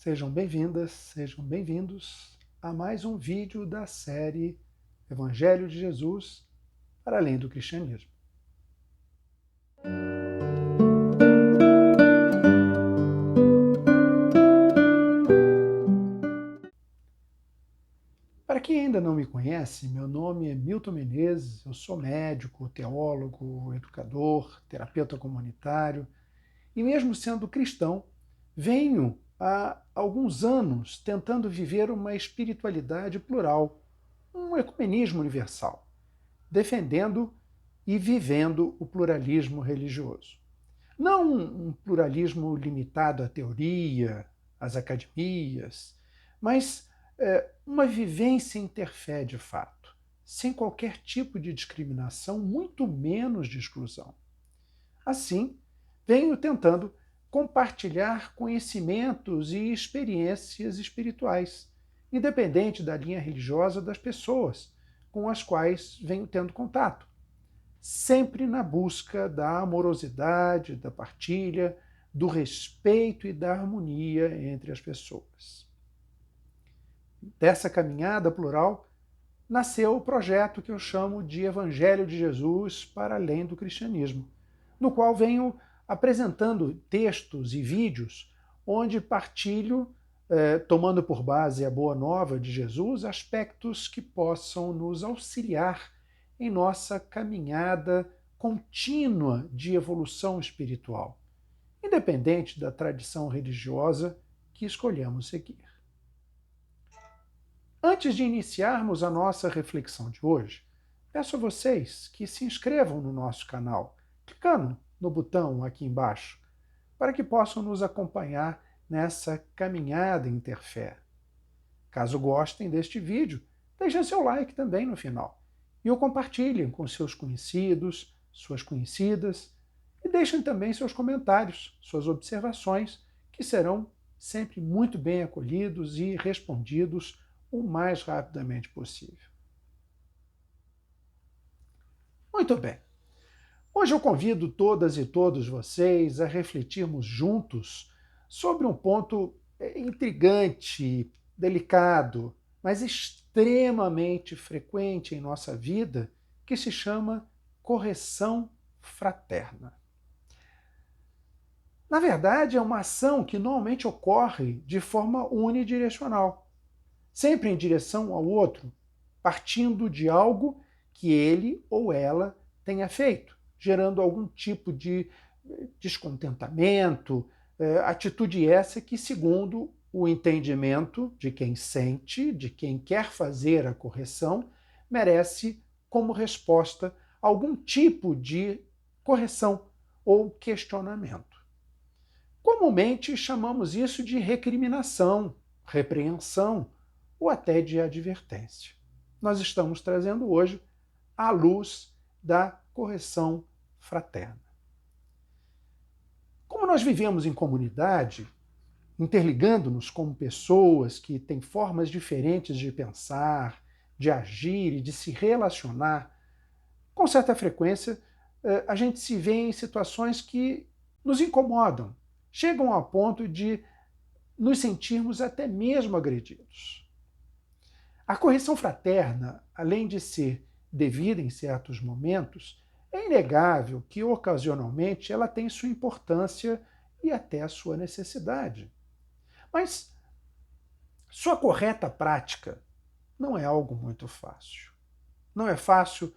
Sejam bem-vindas, sejam bem-vindos a mais um vídeo da série Evangelho de Jesus para além do cristianismo. Para quem ainda não me conhece, meu nome é Milton Menezes, eu sou médico, teólogo, educador, terapeuta comunitário e mesmo sendo cristão, venho há alguns anos tentando viver uma espiritualidade plural, um ecumenismo universal, defendendo e vivendo o pluralismo religioso. Não um pluralismo limitado à teoria, às academias, mas uma vivência interfé de fato, sem qualquer tipo de discriminação, muito menos de exclusão. Assim, venho tentando compartilhar conhecimentos e experiências espirituais, independente da linha religiosa das pessoas com as quais venho tendo contato, sempre na busca da amorosidade, da partilha, do respeito e da harmonia entre as pessoas. Dessa caminhada plural, nasceu o projeto que eu chamo de Evangelho de Jesus para além do cristianismo, no qual venho apresentando textos e vídeos onde partilho, tomando por base a Boa Nova de Jesus, aspectos que possam nos auxiliar em nossa caminhada contínua de evolução espiritual, independente da tradição religiosa que escolhamos seguir. Antes de iniciarmos a nossa reflexão de hoje, peço a vocês que se inscrevam no nosso canal, clicando no botão aqui embaixo, para que possam nos acompanhar nessa caminhada interfé. Caso gostem deste vídeo, deixem seu like também no final e o compartilhem com seus conhecidos, suas conhecidas, e deixem também seus comentários, suas observações, que serão sempre muito bem acolhidos e respondidos o mais rapidamente possível. Muito bem. Hoje eu convido todas e todos vocês a refletirmos juntos sobre um ponto intrigante, delicado, mas extremamente frequente em nossa vida, que se chama correção fraterna. Na verdade, é uma ação que normalmente ocorre de forma unidirecional, sempre em direção ao outro, partindo de algo que ele ou ela tenha feito, gerando algum tipo de descontentamento, atitude essa que, segundo o entendimento de quem sente, de quem quer fazer a correção, merece como resposta algum tipo de correção ou questionamento. Comumente chamamos isso de recriminação, repreensão ou até de advertência. Nós estamos trazendo hoje à luz da correção fraterna. Como nós vivemos em comunidade, interligando-nos como pessoas que têm formas diferentes de pensar, de agir e de se relacionar, com certa frequência a gente se vê em situações que nos incomodam, chegam ao ponto de nos sentirmos até mesmo agredidos. A correção fraterna, além de ser devida em certos momentos, é inegável que, ocasionalmente, ela tem sua importância e até a sua necessidade. Mas sua correta prática não é algo muito fácil. Não é fácil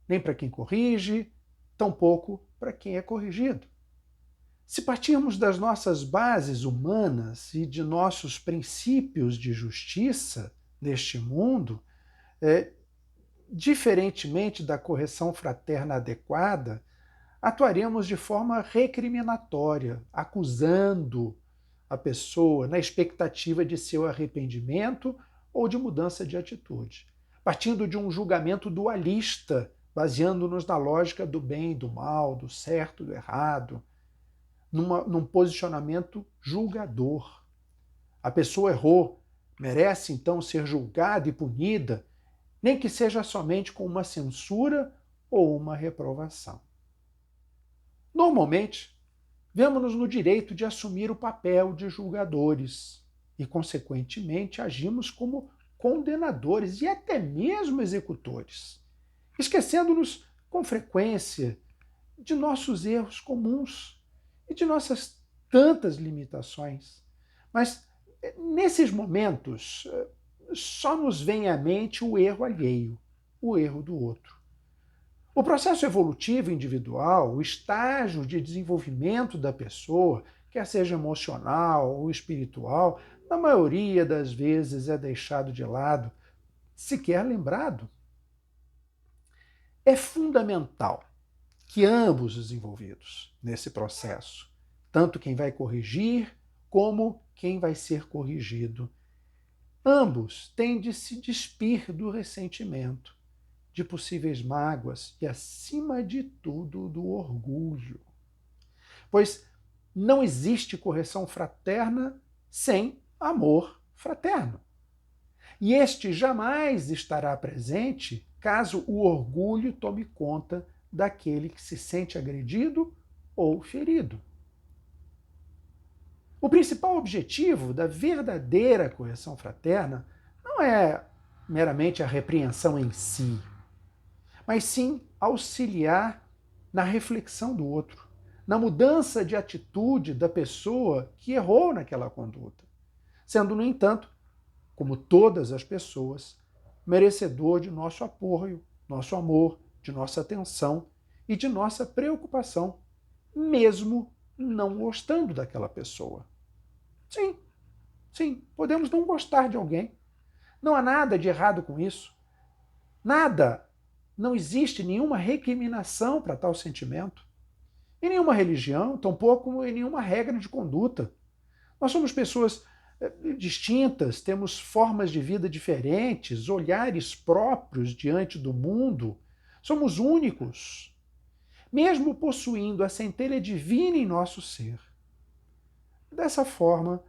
nem para quem corrige, tampouco para quem é corrigido. Se partirmos das nossas bases humanas e de nossos princípios de justiça neste mundo, diferentemente da correção fraterna adequada, atuaremos de forma recriminatória, acusando a pessoa na expectativa de seu arrependimento ou de mudança de atitude, partindo de um julgamento dualista, baseando-nos na lógica do bem e do mal, do certo e do errado, num posicionamento julgador. A pessoa errou, merece então ser julgada e punida, nem que seja somente com uma censura ou uma reprovação. Normalmente, vemos-nos no direito de assumir o papel de julgadores, e, consequentemente, agimos como condenadores e até mesmo executores, esquecendo-nos com frequência de nossos erros comuns e de nossas tantas limitações. Mas nesses momentos só nos vem à mente o erro alheio, o erro do outro. O processo evolutivo individual, o estágio de desenvolvimento da pessoa, quer seja emocional ou espiritual, na maioria das vezes é deixado de lado, sequer lembrado. É fundamental que ambos os envolvidos nesse processo, tanto quem vai corrigir como quem vai ser corrigido, ambos têm de se despir do ressentimento, de possíveis mágoas e, acima de tudo, do orgulho. Pois não existe correção fraterna sem amor fraterno. E este jamais estará presente caso o orgulho tome conta daquele que se sente agredido ou ferido. O principal objetivo da verdadeira correção fraterna não é meramente a repreensão em si, mas sim auxiliar na reflexão do outro, na mudança de atitude da pessoa que errou naquela conduta, sendo, no entanto, como todas as pessoas, merecedor de nosso apoio, nosso amor, de nossa atenção e de nossa preocupação, mesmo não gostando daquela pessoa. Sim, sim, podemos não gostar de alguém. Não há nada de errado com isso. Nada. Não existe nenhuma recriminação para tal sentimento. Em nenhuma religião, tampouco em nenhuma regra de conduta. Nós somos pessoas distintas, temos formas de vida diferentes, olhares próprios diante do mundo. Somos únicos, mesmo possuindo a centelha divina em nosso ser. Dessa forma,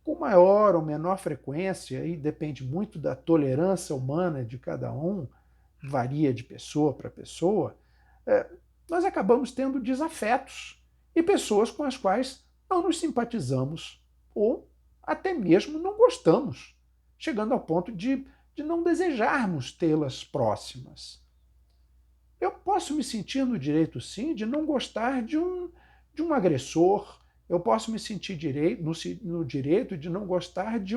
com maior ou menor frequência, e depende muito da tolerância humana de cada um, varia de pessoa para pessoa, nós acabamos tendo desafetos e pessoas com as quais não nos simpatizamos ou até mesmo não gostamos, chegando ao ponto de não desejarmos tê-las próximas. Eu posso me sentir no direito, sim, de não gostar de um agressor. Eu posso me sentir no direito de não gostar de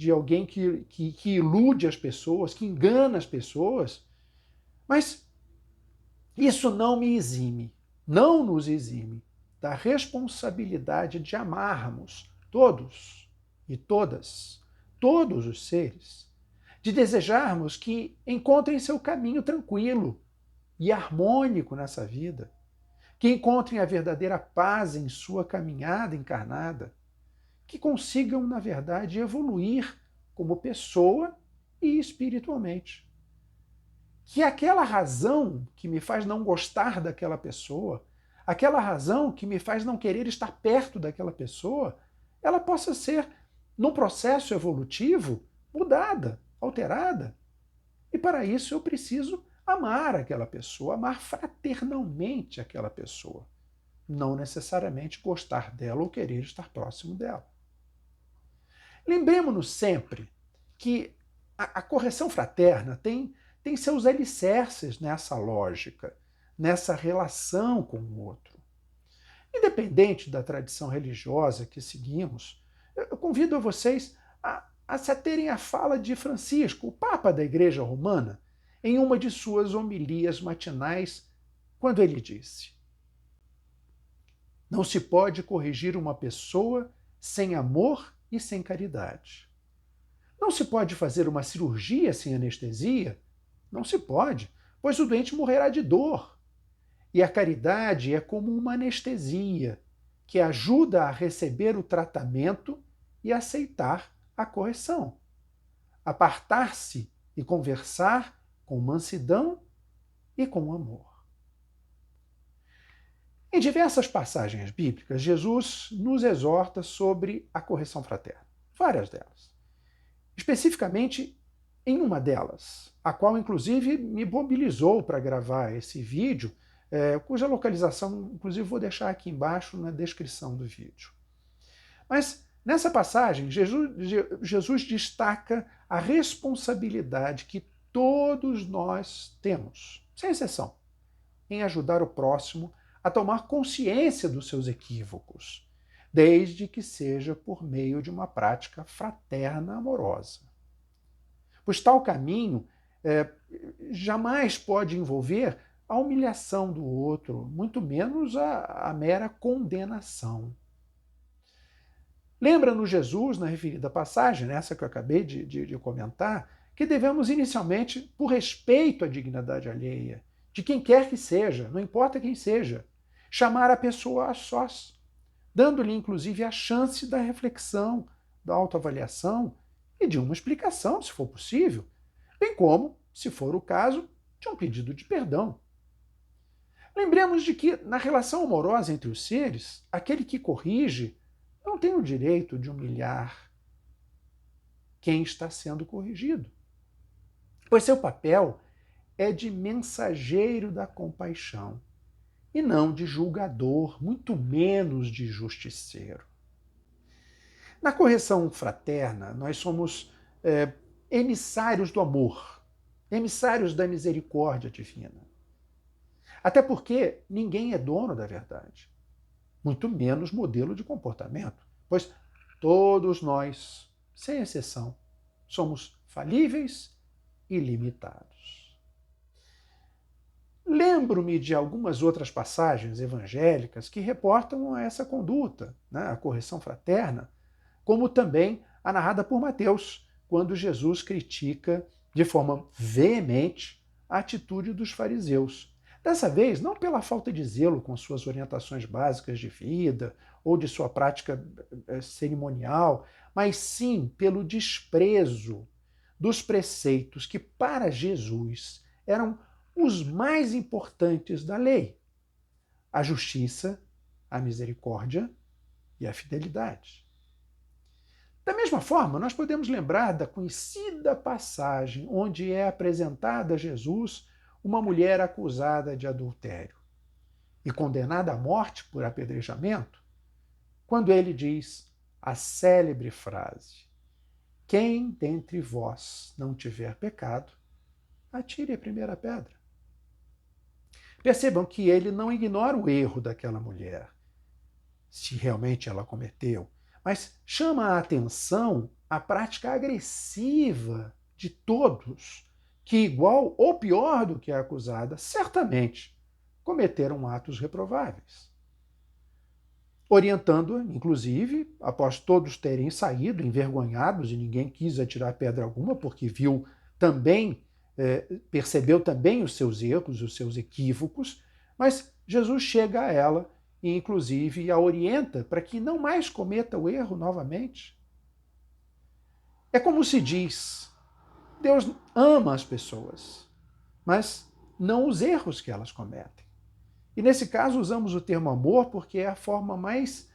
alguém que ilude as pessoas, que engana as pessoas. Mas isso não me exime, não nos exime da responsabilidade de amarmos todos e todas, todos os seres, de desejarmos que encontrem seu caminho tranquilo e harmônico nessa vida, que encontrem a verdadeira paz em sua caminhada encarnada, que consigam, na verdade, evoluir como pessoa e espiritualmente. Que aquela razão que me faz não gostar daquela pessoa, aquela razão que me faz não querer estar perto daquela pessoa, ela possa ser, num processo evolutivo, mudada, alterada. E para isso eu preciso amar aquela pessoa, amar fraternalmente aquela pessoa. Não necessariamente gostar dela ou querer estar próximo dela. Lembremos-nos sempre que a correção fraterna tem seus alicerces nessa lógica, nessa relação com o outro. Independente da tradição religiosa que seguimos, eu convido vocês a se aterem à fala de Francisco, o Papa da Igreja Romana, em uma de suas homilias matinais, quando ele disse: não se pode corrigir uma pessoa sem amor e sem caridade. Não se pode fazer uma cirurgia sem anestesia? Não se pode, pois o doente morrerá de dor. E a caridade é como uma anestesia, que ajuda a receber o tratamento e aceitar a correção. Apartar-se e conversar com mansidão e com amor. Em diversas passagens bíblicas, Jesus nos exorta sobre a correção fraterna, várias delas. Especificamente em uma delas, a qual inclusive me mobilizou para gravar esse vídeo, cuja localização, inclusive, vou deixar aqui embaixo na descrição do vídeo. Mas nessa passagem, Jesus destaca a responsabilidade que todos nós temos, sem exceção, em ajudar o próximo a tomar consciência dos seus equívocos, desde que seja por meio de uma prática fraterna amorosa. Pois tal caminho jamais pode envolver a humilhação do outro, muito menos a mera condenação. Lembra-nos Jesus, na referida passagem, nessa que eu acabei de comentar, que devemos inicialmente, por respeito à dignidade alheia, de quem quer que seja, não importa quem seja, chamar a pessoa a sós, dando-lhe inclusive a chance da reflexão, da autoavaliação e de uma explicação, se for possível, bem como, se for o caso, de um pedido de perdão. Lembremos de que, na relação amorosa entre os seres, aquele que corrige não tem o direito de humilhar quem está sendo corrigido, pois seu papel é de mensageiro da compaixão e não de julgador, muito menos de justiceiro. Na correção fraterna, nós somos emissários do amor, emissários da misericórdia divina. Até porque ninguém é dono da verdade, muito menos modelo de comportamento, pois todos nós, sem exceção, somos falíveis e limitados. Lembro-me de algumas outras passagens evangélicas que reportam essa conduta, né, a correção fraterna, como também a narrada por Mateus, quando Jesus critica de forma veemente a atitude dos fariseus. Dessa vez, não pela falta de zelo com suas orientações básicas de vida ou de sua prática cerimonial, mas sim pelo desprezo dos preceitos que, para Jesus, eram os mais importantes da lei: a justiça, a misericórdia e a fidelidade. Da mesma forma, nós podemos lembrar da conhecida passagem onde é apresentada a Jesus uma mulher acusada de adultério e condenada à morte por apedrejamento, quando ele diz a célebre frase: quem dentre vós não tiver pecado, atire a primeira pedra. Percebam que ele não ignora o erro daquela mulher, se realmente ela cometeu, mas chama a atenção à prática agressiva de todos, que, igual ou pior do que a acusada, certamente cometeram atos reprováveis. Orientando, inclusive, após todos terem saído envergonhados e ninguém quis atirar pedra alguma, porque viu também, percebeu também os seus erros, os seus equívocos, mas Jesus chega a ela e, inclusive, a orienta para que não mais cometa o erro novamente. É como se diz: Deus ama as pessoas, mas não os erros que elas cometem. E nesse caso usamos o termo amor porque é a forma mais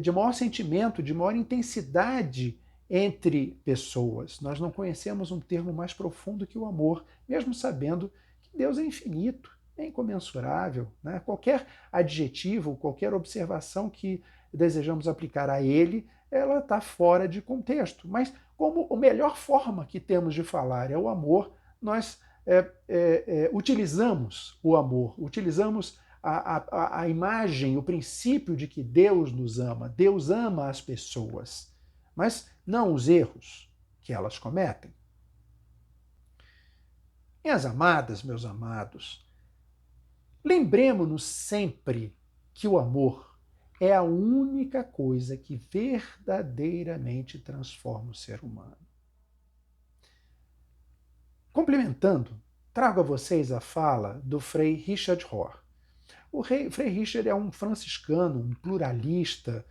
de maior sentimento, de maior intensidade entre pessoas. Nós não conhecemos um termo mais profundo que o amor, mesmo sabendo que Deus é infinito, é incomensurável, né? Qualquer adjetivo, qualquer observação que desejamos aplicar a ele, ela está fora de contexto. Mas como a melhor forma que temos de falar é o amor, nós utilizamos o amor, utilizamos a imagem, o princípio de que Deus nos ama. Deus ama as pessoas, mas não os erros que elas cometem. Minhas amadas, meus amados, lembremos-nos sempre que o amor é a única coisa que verdadeiramente transforma o ser humano. Complementando, trago a vocês a fala do Frei Richard Rohr. O Frei Richard é um franciscano, um pluralista,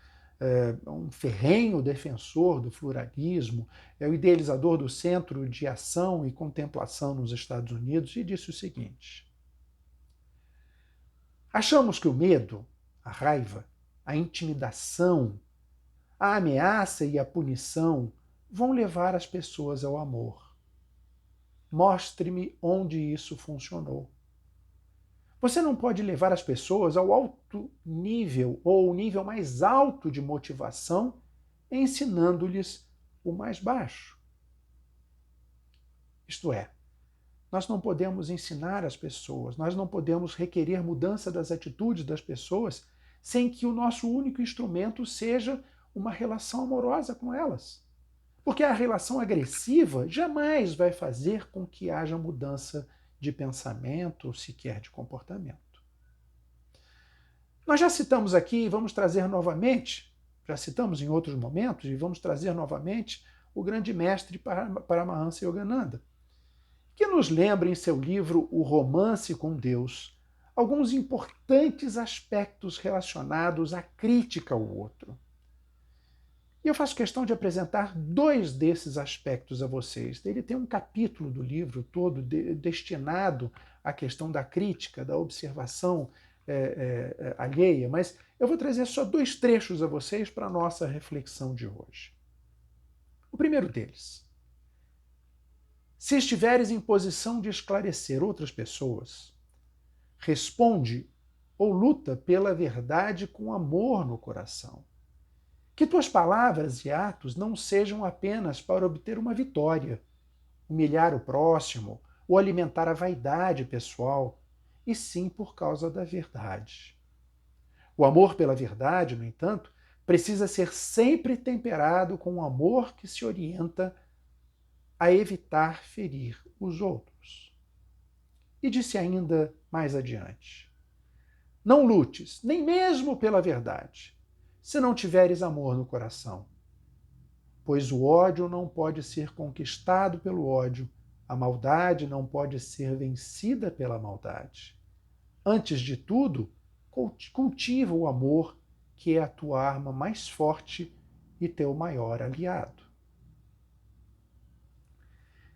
um ferrenho defensor do pluralismo, é o idealizador do Centro de Ação e Contemplação nos Estados Unidos e disse o seguinte: achamos que o medo, a raiva, a intimidação, a ameaça e a punição vão levar as pessoas ao amor. Mostre-me onde isso funcionou. Você não pode levar as pessoas ao alto nível ou o nível mais alto de motivação ensinando-lhes o mais baixo. Isto é, nós não podemos ensinar as pessoas, nós não podemos requerer mudança das atitudes das pessoas sem que o nosso único instrumento seja uma relação amorosa com elas. Porque a relação agressiva jamais vai fazer com que haja mudança de pensamento ou sequer de comportamento. Nós já citamos aqui e vamos trazer novamente, já citamos em outros momentos e vamos trazer novamente o grande mestre Paramahansa Yogananda, que nos lembra em seu livro O Romance com Deus alguns importantes aspectos relacionados à crítica ao outro. E eu faço questão de apresentar dois desses aspectos a vocês. Ele tem um capítulo do livro todo destinado à questão da crítica, da observação alheia, mas eu vou trazer só dois trechos a vocês para a nossa reflexão de hoje. O primeiro deles. Se estiveres em posição de esclarecer outras pessoas, responde ou luta pela verdade com amor no coração. Que tuas palavras e atos não sejam apenas para obter uma vitória, humilhar o próximo ou alimentar a vaidade pessoal, e sim por causa da verdade. O amor pela verdade, no entanto, precisa ser sempre temperado com um amor que se orienta a evitar ferir os outros. E disse ainda mais adiante: não lutes, nem mesmo pela verdade, se não tiveres amor no coração. Pois o ódio não pode ser conquistado pelo ódio, a maldade não pode ser vencida pela maldade. Antes de tudo, cultiva o amor, que é a tua arma mais forte e teu maior aliado.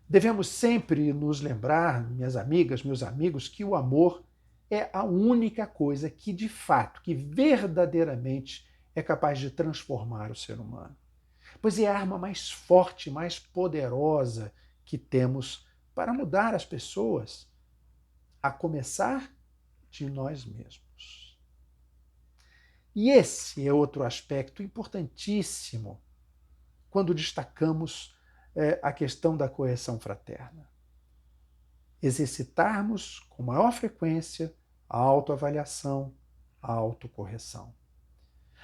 Devemos sempre nos lembrar, minhas amigas, meus amigos, que o amor é a única coisa que de fato, que verdadeiramente é capaz de transformar o ser humano. Pois é a arma mais forte, mais poderosa que temos para mudar as pessoas, a começar de nós mesmos. E esse é outro aspecto importantíssimo quando destacamos a questão da correção fraterna. Exercitarmos com maior frequência a autoavaliação, a autocorreção.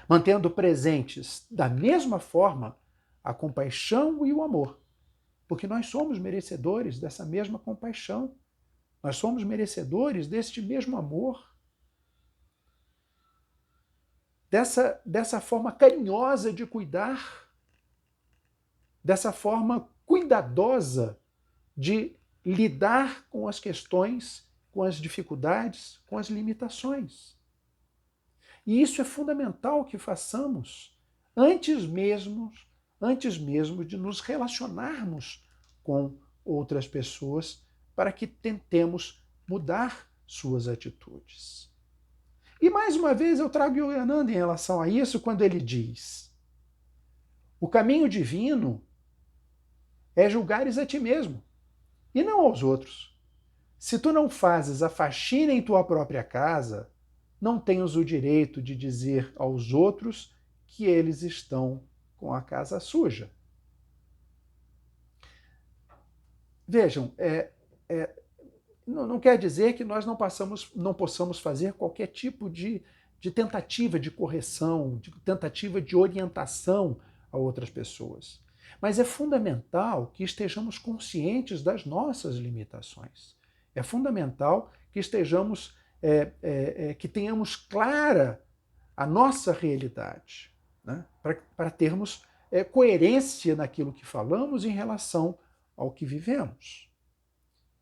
Mantendo presentes, da mesma forma, a compaixão e o amor. Porque nós somos merecedores dessa mesma compaixão. Nós somos merecedores deste mesmo amor. Dessa forma carinhosa de cuidar. Dessa forma cuidadosa de lidar com as questões, com as dificuldades, com as limitações. E isso é fundamental que façamos antes mesmo de nos relacionarmos com outras pessoas para que tentemos mudar suas atitudes. E mais uma vez eu trago Yogananda em relação a isso quando ele diz: o caminho divino é julgares a ti mesmo e não aos outros. Se tu não fazes a faxina em tua própria casa, não tens o direito de dizer aos outros que eles estão com a casa suja. Vejam, não quer dizer que nós não possamos fazer qualquer tipo de tentativa de correção, de tentativa de orientação a outras pessoas. Mas é fundamental que estejamos conscientes das nossas limitações. É fundamental que estejamos que tenhamos clara a nossa realidade, né? Para termos coerência naquilo que falamos em relação ao que vivemos.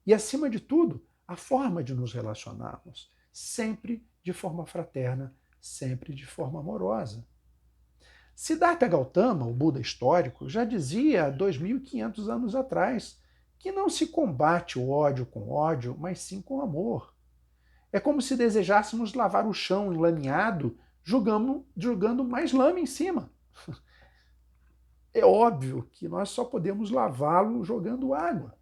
E, acima de tudo, a forma de nos relacionarmos, sempre de forma fraterna, sempre de forma amorosa. Siddhartha Gautama, o Buda histórico, já dizia há 2.500 anos atrás que não se combate o ódio com ódio, mas sim com amor. É como se desejássemos lavar o chão enlameado, jogando mais lama em cima. É óbvio que nós só podemos lavá-lo jogando água.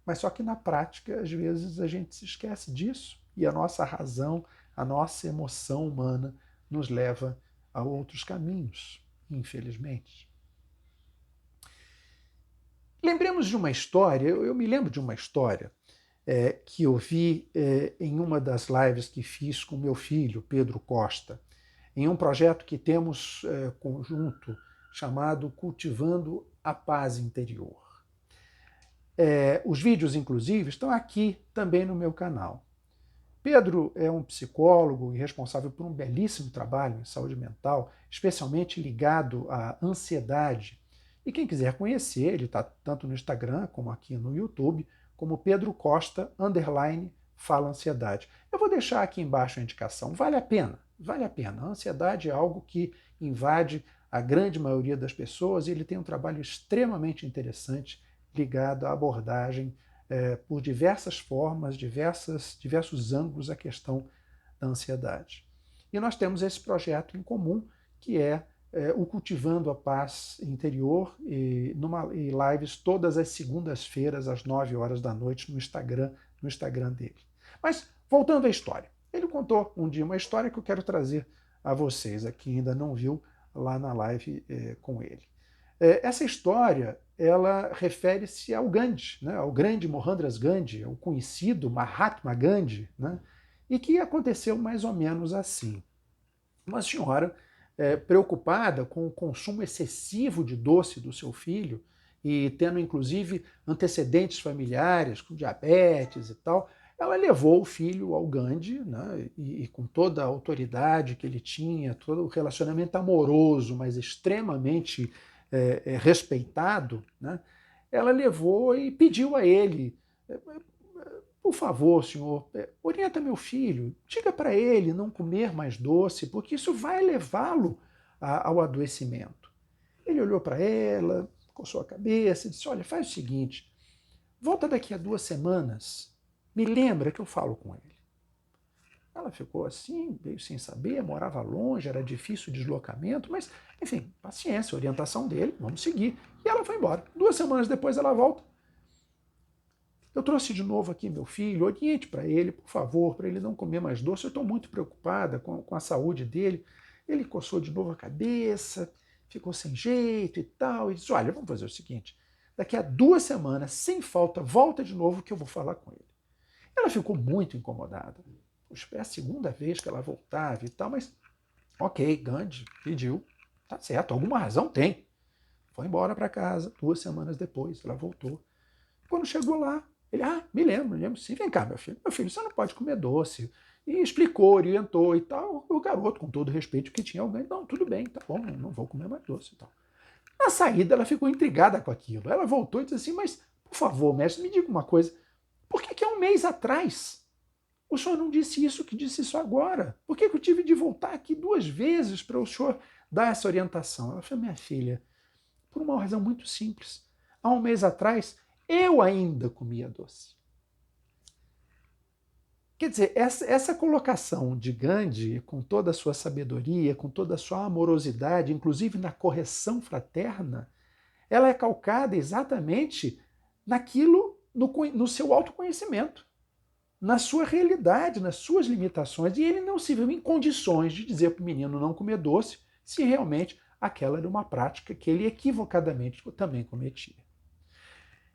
Mas só que na prática, às vezes, a gente se esquece disso. E a nossa razão, a nossa emoção humana nos leva a outros caminhos, infelizmente. Lembremos de uma história, eu me lembro de uma história que eu vi em uma das lives que fiz com meu filho, Pedro Costa, em um projeto que temos conjunto chamado Cultivando a Paz Interior. Os vídeos, inclusive, estão aqui também no meu canal. Pedro é um psicólogo e responsável por um belíssimo trabalho em saúde mental, especialmente ligado à ansiedade. E quem quiser conhecer, ele está tanto no Instagram como aqui no YouTube, como Pedro Costa, _fala ansiedade. Eu vou deixar aqui embaixo a indicação. Vale a pena, vale a pena. A ansiedade é algo que invade a grande maioria das pessoas e ele tem um trabalho extremamente interessante ligado à abordagem por diversas formas, diversos ângulos a questão da ansiedade. E nós temos esse projeto em comum, que é o Cultivando a Paz Interior, e lives todas as segundas-feiras, às 9 horas da noite, no Instagram dele. Mas, voltando à história. Ele contou um dia uma história que eu quero trazer a vocês, aqui ainda não viu, lá na live com ele. Essa história, ela refere-se ao Gandhi, né, ao grande Mohandas Gandhi, o conhecido Mahatma Gandhi, né, e que aconteceu mais ou menos assim. Uma senhora preocupada com o consumo excessivo de doce do seu filho e tendo inclusive antecedentes familiares com diabetes e tal, ela levou o filho ao Gandhi, né, e com toda a autoridade que ele tinha, todo o relacionamento amoroso, mas extremamente respeitado, né, ela levou e pediu a ele: por favor, senhor, orienta meu filho, diga para ele não comer mais doce, porque isso vai levá-lo ao adoecimento. Ele olhou para ela, coçou a cabeça e disse: olha, faz o seguinte, volta daqui a 2 semanas, me lembra que eu falo com ele. Ela ficou assim, meio sem saber, morava longe, era difícil o deslocamento, mas, enfim, paciência, orientação dele, vamos seguir. E ela foi embora. 2 semanas depois ela volta. Eu trouxe de novo aqui meu filho, oriente para ele, por favor, para ele não comer mais doce. Eu estou muito preocupada com a saúde dele. Ele coçou de novo a cabeça, ficou sem jeito e tal, e disse: olha, vamos fazer o seguinte, daqui a 2 semanas, sem falta, volta de novo que eu vou falar com ele. Ela ficou muito incomodada. Puxa, é a 2ª vez que ela voltava e tal, mas ok, Gandhi pediu, tá certo, alguma razão tem. Foi embora para casa, 2 semanas depois, ela voltou. Quando chegou lá, ele: me lembro sim, vem cá, meu filho, você não pode comer doce. E explicou, orientou e tal. O garoto, com todo o respeito que tinha ao Gandhi, não, tudo bem, tá bom, não vou comer mais doce e tal. Na saída, ela ficou intrigada com aquilo. Ela voltou e disse assim: mas, por favor, mestre, me diga uma coisa, por que há 1 mês atrás o senhor não disse isso que disse isso agora? Por que eu tive de voltar aqui 2 vezes para o senhor dar essa orientação? Ela falou: minha filha, por uma razão muito simples. Há 1 mês atrás, eu ainda comia doce. Quer dizer, essa colocação de Gandhi, com toda a sua sabedoria, com toda a sua amorosidade, inclusive na correção fraterna, ela é calcada exatamente naquilo, no seu autoconhecimento, na sua realidade, nas suas limitações. E ele não se viu em condições de dizer para o menino não comer doce, se realmente aquela era uma prática que ele equivocadamente também cometia.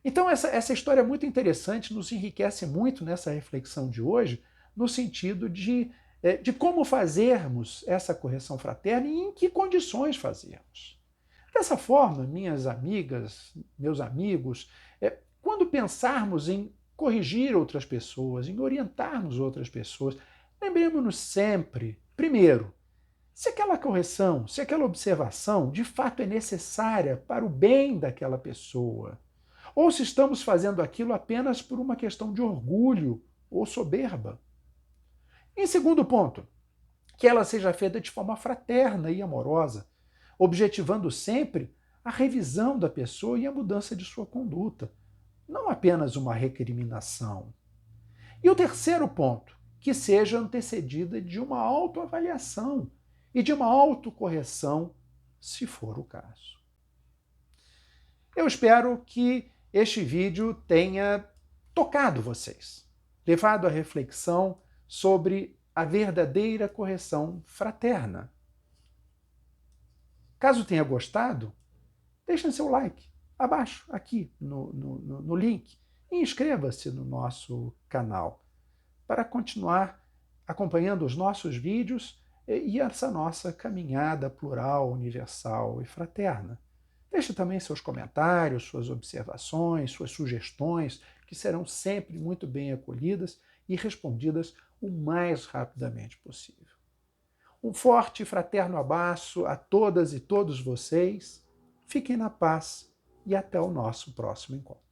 Então essa história é muito interessante, nos enriquece muito nessa reflexão de hoje, no sentido de como fazermos essa correção fraterna e em que condições fazermos. Dessa forma, minhas amigas, meus amigos, quando pensarmos em corrigir outras pessoas, em orientarmos outras pessoas, lembremos-nos sempre, primeiro, se aquela correção, se aquela observação de fato é necessária para o bem daquela pessoa, ou se estamos fazendo aquilo apenas por uma questão de orgulho ou soberba. Em segundo ponto, que ela seja feita de forma fraterna e amorosa, objetivando sempre a revisão da pessoa e a mudança de sua conduta, não apenas uma recriminação. E o terceiro ponto, que seja antecedida de uma autoavaliação e de uma autocorreção, se for o caso. Eu espero que este vídeo tenha tocado vocês, levado à reflexão sobre a verdadeira correção fraterna. Caso tenha gostado, deixe seu like abaixo, aqui no link, e inscreva-se no nosso canal para continuar acompanhando os nossos vídeos e essa nossa caminhada plural, universal e fraterna. Deixe também seus comentários, suas observações, suas sugestões, que serão sempre muito bem acolhidas e respondidas o mais rapidamente possível. Um forte e fraterno abraço a todas e todos vocês. Fiquem na paz e até o nosso próximo encontro.